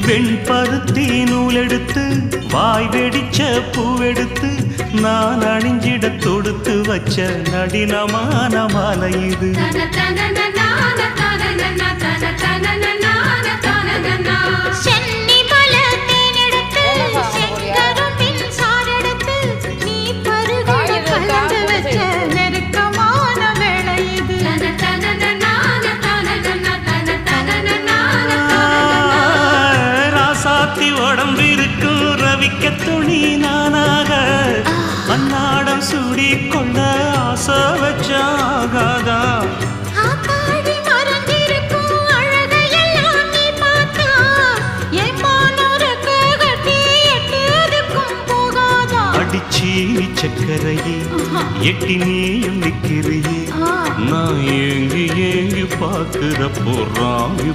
வெண்பருத்தி நூலெடுத்து வாய் வெடிச்ச பூவெடுத்து நான் அணிஞ்சிட தொடுத்து வச்ச நடினமான மாலை இது. உடம்பிருக்கும் ரவிக்க துணி நானாக அன்னாடம் சூடி கொண்ட ஆசை வச்சாகாதா. அடிச்சி சக்கரையே எட்டி நீயும் நிக்கிறியே நான் ஏங்கி ஏங்கி பார்க்கிறப்போ ராங்கி